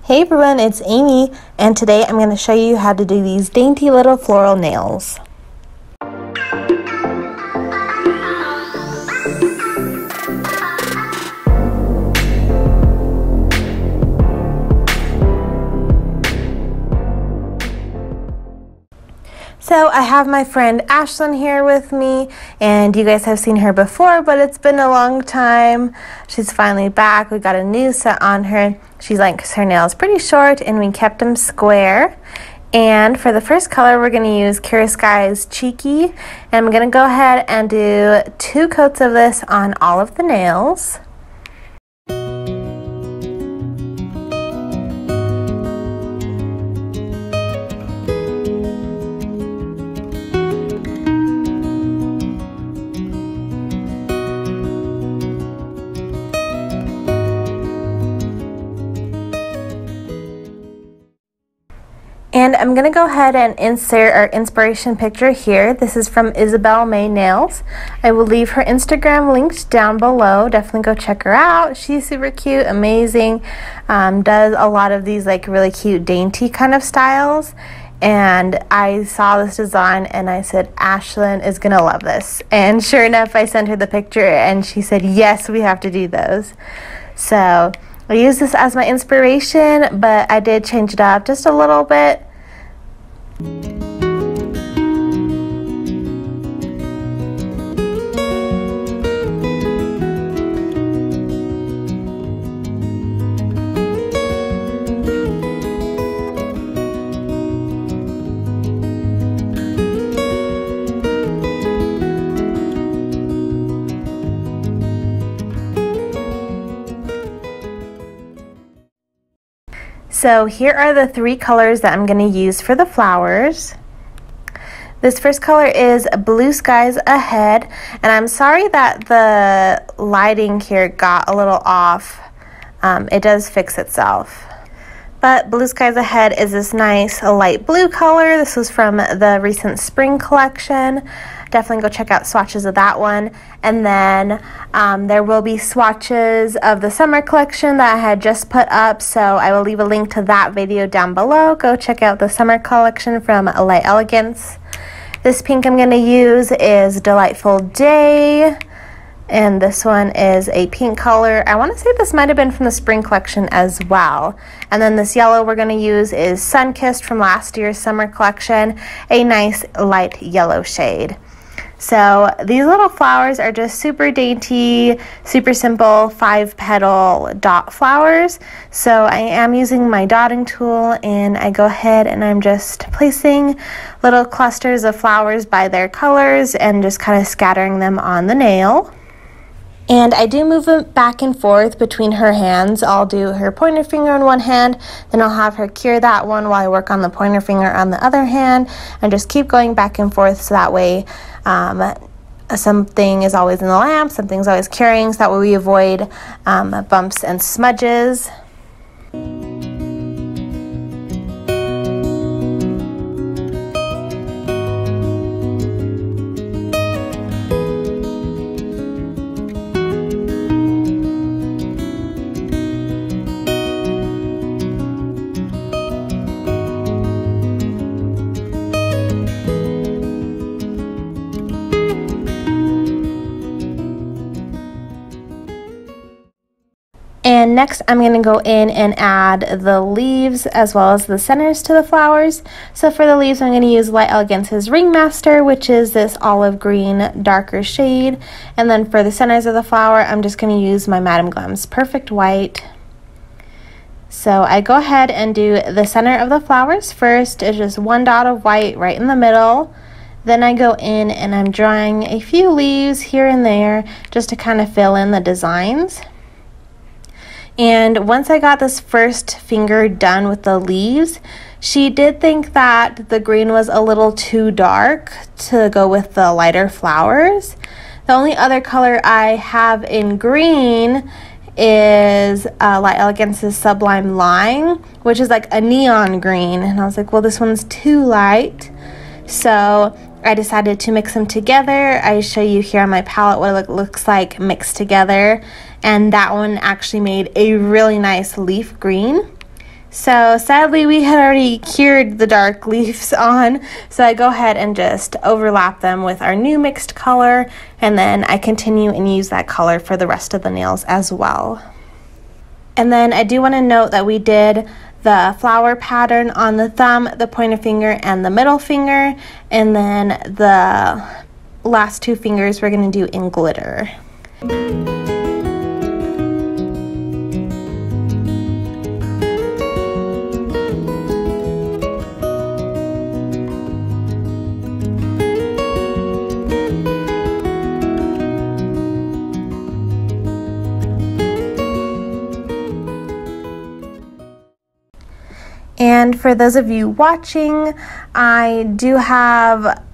Hey everyone, it's Amy, and today I'm going to show you how to do these dainty little floral nails. So I have my friend Ashlyn here with me, and you guys have seen her before, but it's been a long time. She's finally back. We got a new set on her. She likes her nails pretty short, and we kept them square. And for the first color, we're going to use Kira Sky's Cheeky, and I'm going to go ahead and do 2 coats of this on all of the nails. And I'm going to go ahead and insert our inspiration picture here. This is from Isabel May Nails. I will leave her Instagram linked down below. Definitely go check her out. She's super cute, amazing, does a lot of these like really cute dainty kind of styles. And I saw this design and I said, Ashlyn is going to love this. And sure enough, I sent her the picture and she said, yes, we have to do those. So I use this as my inspiration, but I did change it up just a little bit. So here are the 3 colors that I'm going to use for the flowers. This first color is Blue Skies Ahead, and I'm sorry that the lighting here got a little off. It does fix itself. But Blue Skies Ahead is this nice light blue color. This was from the recent spring collection. Definitely go check out swatches of that one. And then there will be swatches of the summer collection that I had just put up, so I will leave a link to that video down below. Go check out the summer collection from Light Elegance. This pink I'm going to use is Delightful Day, and this one is a pink color. I want to say this might have been from the spring collection as well. And then this yellow we're going to use is Sunkissed from last year's summer collection, a nice light yellow shade. So these little flowers are just super dainty, super simple 5-petal dot flowers. So I am using my dotting tool, and I go ahead and I'm just placing little clusters of flowers by their colors and just kind of scattering them on the nail. And I do move it back and forth between her hands. I'll do her pointer finger on one hand, then I'll have her cure that one while I work on the pointer finger on the other hand, and just keep going back and forth so that way something is always in the lamp, something's always curing, so that way we avoid bumps and smudges. And next I'm going to go in and add the leaves as well as the centers to the flowers. So for the leaves I'm going to use Light Elegance's Ringmaster, which is this olive green darker shade. And then for the centers of the flower I'm just going to use my Madame Glam's Perfect White. So I go ahead and do the center of the flowers first. It's just 1 dot of white right in the middle. Then I go in and I'm drawing a few leaves here and there just to kind of fill in the designs. And once I got this first finger done with the leaves, she did think that the green was a little too dark to go with the lighter flowers. The only other color I have in green is Light Elegance's Sublime Lime, which is like a neon green. And I was like, well, this one's too light. So I decided to mix them together. I show you here on my palette what it looks like mixed together. And that one actually made a really nice leaf green. So sadly we had already cured the dark leaves on, so I go ahead and just overlap them with our new mixed color, and then I continue and use that color for the rest of the nails as well. And then I do want to note that we did the flower pattern on the thumb, the pointer finger, and the middle finger, and then the last 2 fingers we're going to do in glitter. And for those of you watching, I do have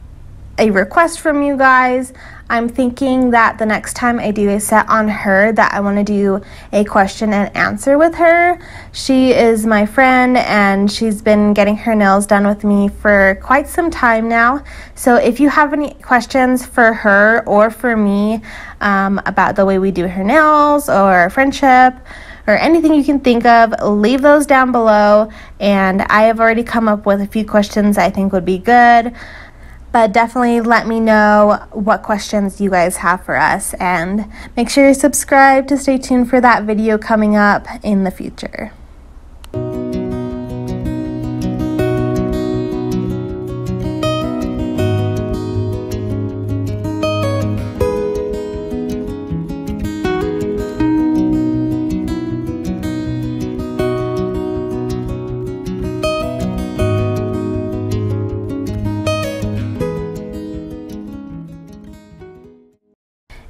a request from you guys. I'm thinking that the next time I do a set on her that I want to do a question and answer with her. She is my friend and she's been getting her nails done with me for quite some time now. So if you have any questions for her or for me about the way we do her nails or our friendship, or anything you can think of, leave those down below, and I have already come up with a few questions I think would be good, but definitely let me know what questions you guys have for us, and make sure you're subscribed to stay tuned for that video coming up in the future.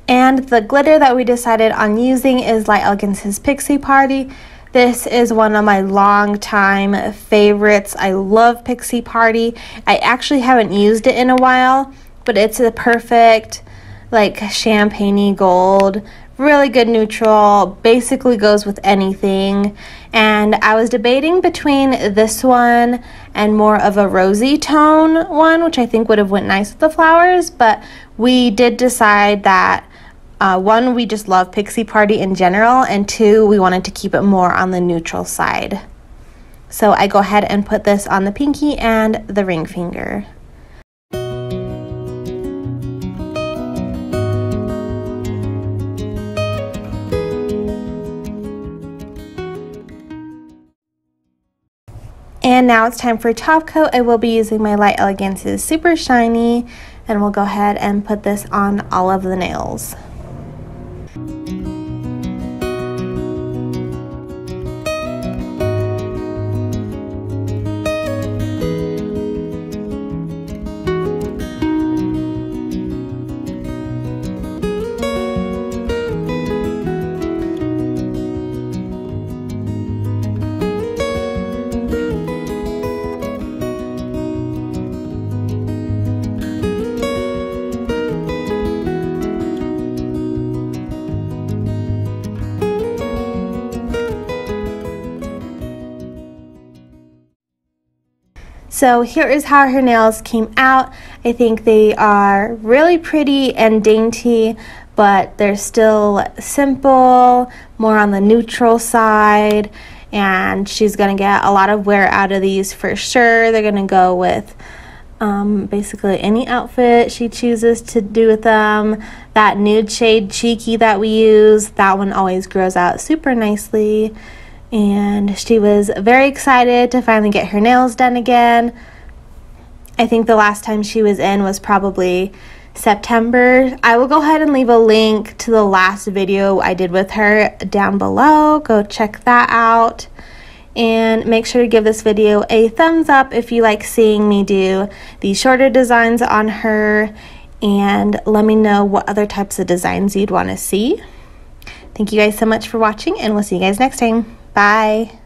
And the glitter that we decided on using is Light Elegance's Pixie Party. This is one of my long-time favorites. I love Pixie Party. I actually haven't used it in a while, but it's a perfect, like, champagne-y gold. Really good neutral, basically goes with anything. And I was debating between this one and more of a rosy tone one, which I think would have went nice with the flowers, but we did decide that one, we just love Pixie Party in general, and 2, we wanted to keep it more on the neutral side. So I go ahead and put this on the pinky and the ring finger. And now it's time for top coat. I will be using my Light Elegance's Super Shiny, and we'll go ahead and put this on all of the nails. So here is how her nails came out. I think they are really pretty and dainty, but they're still simple, more on the neutral side, and she's gonna get a lot of wear out of these for sure. They're gonna go with basically any outfit she chooses to do with them. That nude shade Cheeky that we use, that one always grows out super nicely. And she was very excited to finally get her nails done again. I think the last time she was in was probably September. I will go ahead and leave a link to the last video I did with her down below. Go check that out. And make sure to give this video a thumbs up if you like seeing me do these shorter designs on her. And let me know what other types of designs you'd want to see. Thank you guys so much for watching, and we'll see you guys next time. Bye.